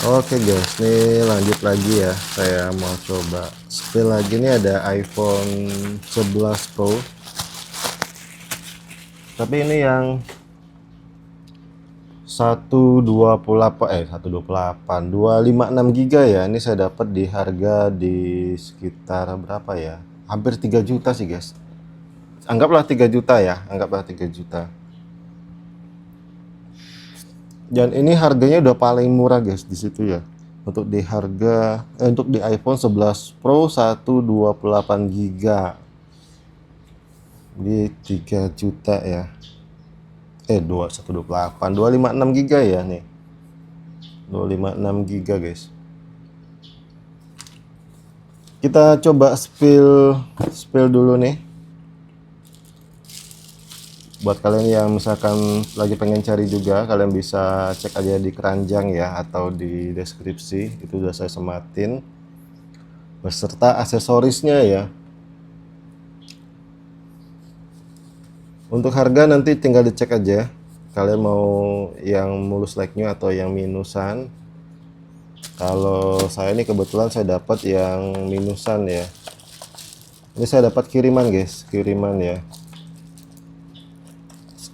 Oke guys, nih lanjut lagi ya. Saya mau coba spill lagi nih, ada iPhone 11 Pro. Tapi ini yang 128 GB ya. Ini saya dapat di harga di sekitar berapa ya? Hampir 3 juta sih guys. Anggaplah 3 juta ya, anggaplah 3 juta. Dan ini harganya udah paling murah guys di situ ya. Untuk di harga untuk di iPhone 11 Pro 128 GB di 3 juta ya. 2128 256 GB ya nih. 256 GB guys. Kita coba spill dulu nih. Buat kalian yang misalkan lagi pengen cari juga, kalian bisa cek aja di keranjang ya, atau di deskripsi, itu udah saya sematin beserta aksesorisnya ya. Untuk harga nanti tinggal dicek aja, kalian mau yang mulus like-nya atau yang minusan. Kalau saya ini kebetulan saya dapat yang minusan ya. Ini saya dapat kiriman guys, kiriman ya.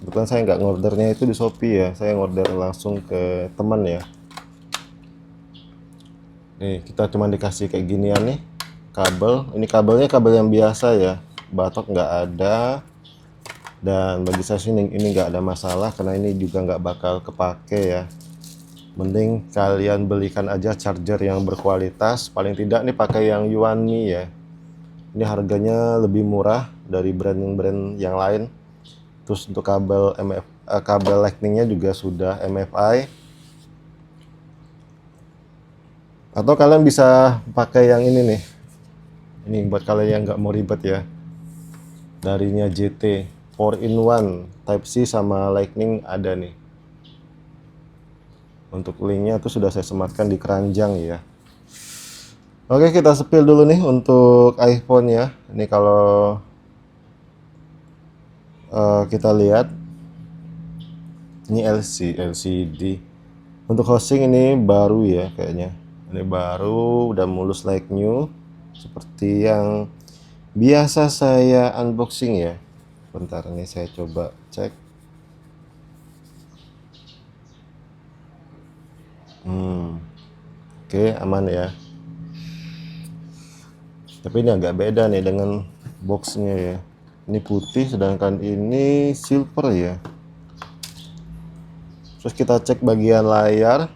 Kebetulan saya nggak ngordernya itu di Shopee ya, saya ngorder langsung ke teman ya. Nih kita cuma dikasih kayak ginian nih kabel. Ini kabelnya kabel yang biasa ya, batok nggak ada. Dan bagi saya sih ini nggak ada masalah, karena ini juga nggak bakal kepake ya. Mending kalian belikan aja charger yang berkualitas, paling tidak nih pakai yang Yuanmi ya. Ini harganya lebih murah dari brand-brand yang lain. Terus untuk kabel kabel lightningnya juga sudah MFI. Atau kalian bisa pakai yang ini nih. Ini buat kalian yang nggak mau ribet ya. Darinya JT 4-in-1 Type C sama Lightning ada nih. Untuk linknya itu sudah saya sematkan di keranjang ya. Oke, kita spill dulu nih untuk iPhone ya. Ini kalau kita lihat, ini LCD. Untuk hosting ini baru ya kayaknya. Ini baru, udah mulus like new, seperti yang biasa saya unboxing ya. Bentar, ini saya coba cek. Oke, aman ya. Tapi ini agak beda nih dengan boxnya ya. Ini putih, sedangkan ini silver ya. Terus kita cek bagian layar.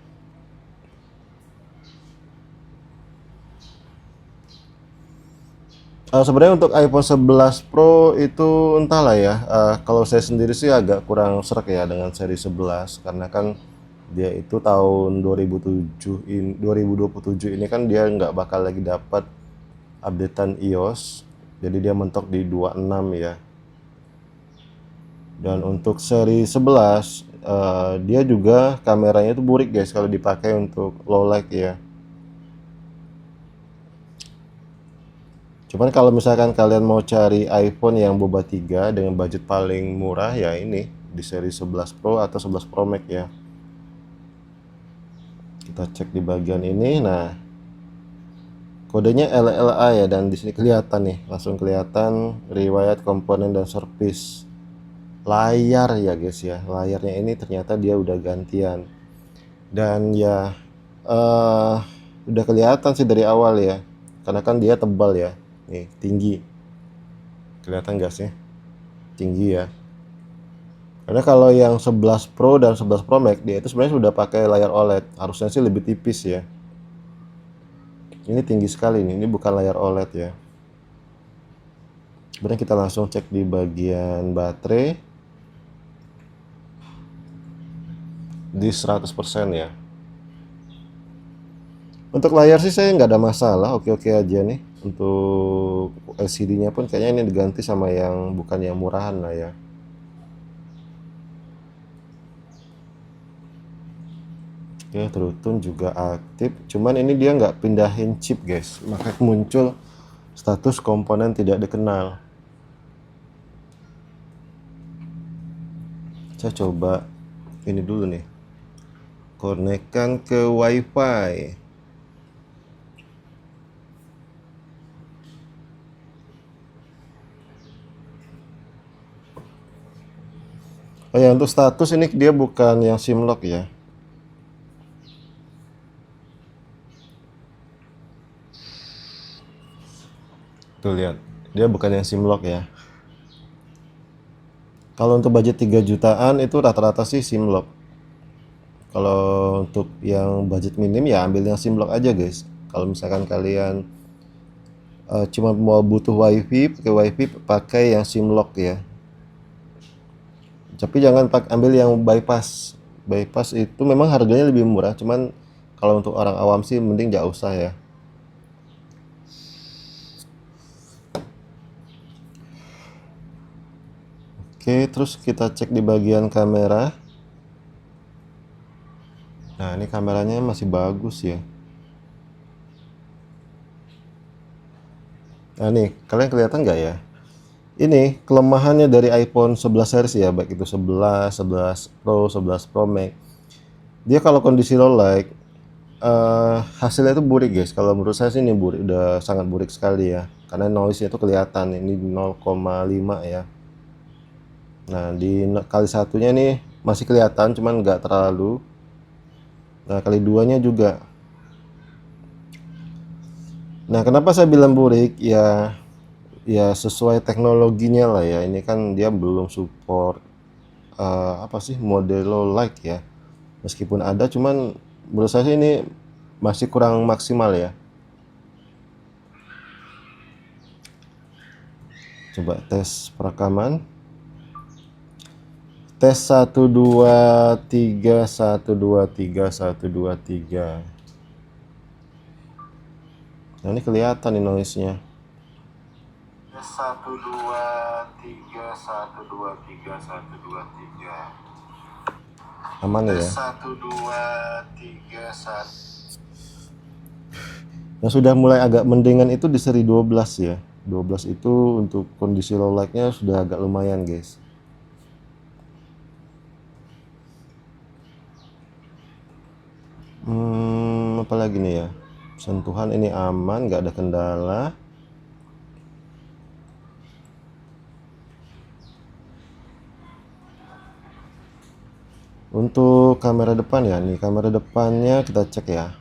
Sebenarnya untuk iPhone 11 Pro itu entahlah ya. Kalau saya sendiri sih agak kurang serak ya dengan seri 11, karena kan dia itu tahun 2027 ini kan dia nggak bakal lagi dapat updatean iOS, jadi dia mentok di 26 ya. Dan untuk seri 11 dia juga kameranya itu burik guys kalau dipakai untuk low light ya. Cuman kalau misalkan kalian mau cari iPhone yang boba 3 dengan budget paling murah ya ini di seri 11 Pro atau 11 Pro Max ya. Kita cek di bagian ini. Nah, kodenya LLA ya, dan di sini kelihatan nih, langsung kelihatan riwayat komponen dan service. Layar ya guys ya, layarnya ini ternyata dia udah gantian. Dan ya udah kelihatan sih dari awal ya, karena kan dia tebal ya. Nih, tinggi. Kelihatan gak sih? Tinggi ya. Karena kalau yang 11 Pro dan 11 Pro Max dia itu sebenarnya sudah pakai layar OLED. Harusnya sih lebih tipis ya. Ini tinggi sekali nih, ini bukan layar OLED ya. Kemudian kita langsung cek di bagian baterai. Di 100% ya. Untuk layar sih saya nggak ada masalah, oke-oke aja nih. Untuk LCD-nya pun kayaknya ini diganti sama yang bukan yang murahan lah ya. Oke, True Tone juga aktif, cuman ini dia nggak pindahin chip guys, maka muncul status komponen tidak dikenal. Saya coba ini dulu nih, konekkan ke WiFi. Oh ya, untuk status ini dia bukan yang SIM lock ya. Tuh lihat, dia bukan yang SIM lock ya. Kalau untuk budget 3 jutaan itu rata-rata sih SIM lock. Kalau untuk yang budget minim ya ambil yang SIM lock aja guys. Kalau misalkan kalian cuma mau butuh wifi pakai yang SIM lock ya. Tapi jangan ambil yang bypass. Bypass itu memang harganya lebih murah, cuman kalau untuk orang awam sih mending gak usah ya. Oke, terus kita cek di bagian kamera. Nah, ini kameranya masih bagus ya. Nah, nih, kalian kelihatan nggak ya? Ini kelemahannya dari iPhone 11 series ya, baik itu 11, 11 Pro, 11 Pro Max. Dia kalau kondisi low light, hasilnya itu burik guys. Kalau menurut saya sih ini burik, udah sangat burik sekali ya. Karena noise-nya itu kelihatan, ini 0,5 ya. Nah, di kali satunya nih masih kelihatan, cuman nggak terlalu. Nah, kali duanya juga. Nah, kenapa saya bilang burik? Ya sesuai teknologinya lah ya. Ini kan dia belum support apa sih model low light ya. Meskipun ada, cuman menurut saya sih ini masih kurang maksimal ya. Coba tes perekaman. Tes 1 2 3 1 2 3 1 2 3. Nah, ini kelihatan nih noise-nya. 1 2 3 1 2 3 1 2 3. Aman ya. 1 2 3 1. Yang sudah mulai agak mendingan itu di seri 12 ya. 12 itu untuk kondisi low light-nya sudah agak lumayan guys. Apalagi nih ya, sentuhan ini aman, nggak ada kendala. Untuk kamera depan ya, nih kamera depannya kita cek ya.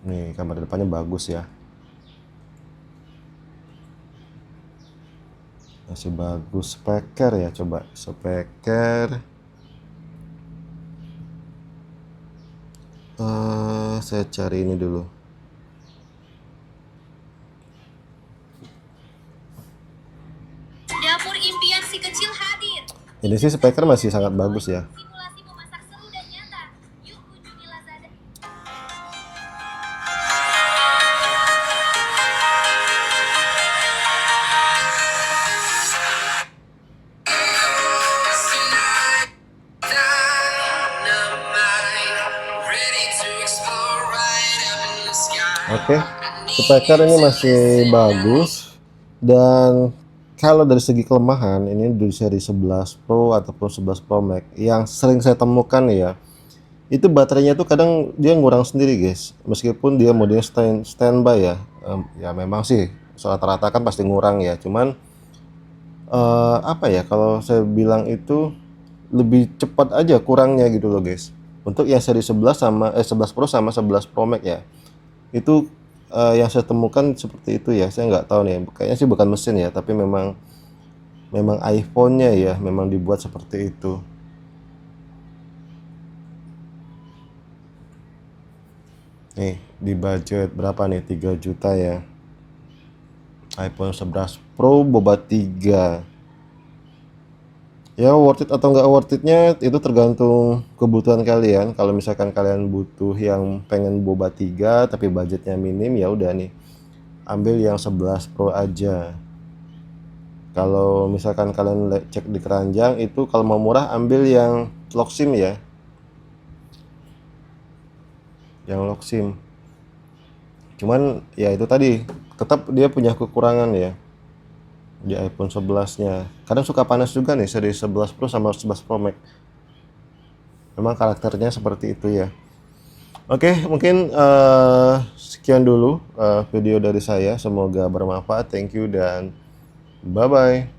Nih kamera depannya bagus ya, masih bagus. Speaker ya, coba speaker. Saya cari ini dulu. Dapur impian si kecil hadir. Ini sih speaker masih sangat bagus ya. Simulasi memasak seru dan nyata. Yuk kunjungi Lazada. Oke, speaker ini masih bagus. Dan kalau dari segi kelemahan, ini di seri 11 Pro ataupun 11 Pro Max yang sering saya temukan ya, itu baterainya tuh kadang dia ngurang sendiri guys. Meskipun dia modenya standby ya. Ya memang sih rata-rata kan pasti ngurang ya. Cuman apa ya, kalau saya bilang itu lebih cepat aja kurangnya gitu loh guys. Untuk yang seri 11 sama 11 Pro sama 11 Pro Max ya, itu yang saya temukan seperti itu ya. Saya nggak tahu nih, kayaknya sih bukan mesin ya, tapi memang iPhone-nya ya memang dibuat seperti itu. Nih di budget berapa nih, 3 juta ya, iPhone 11 Pro boba 3. Ya worth it atau nggak worth itnya itu tergantung kebutuhan kalian. Kalau misalkan kalian butuh yang pengen boba 3 tapi budgetnya minim, ya udah nih ambil yang 11 Pro aja. Kalau misalkan kalian cek di keranjang itu, kalau mau murah ambil yang lock SIM ya, yang lock SIM. Cuman ya itu tadi, tetap dia punya kekurangan ya di iPhone 11 nya. Kadang suka panas juga nih seri 11 Pro sama 11 Pro Max. Memang karakternya seperti itu ya. Oke, mungkin sekian dulu video dari saya. Semoga bermanfaat. Thank you dan bye-bye.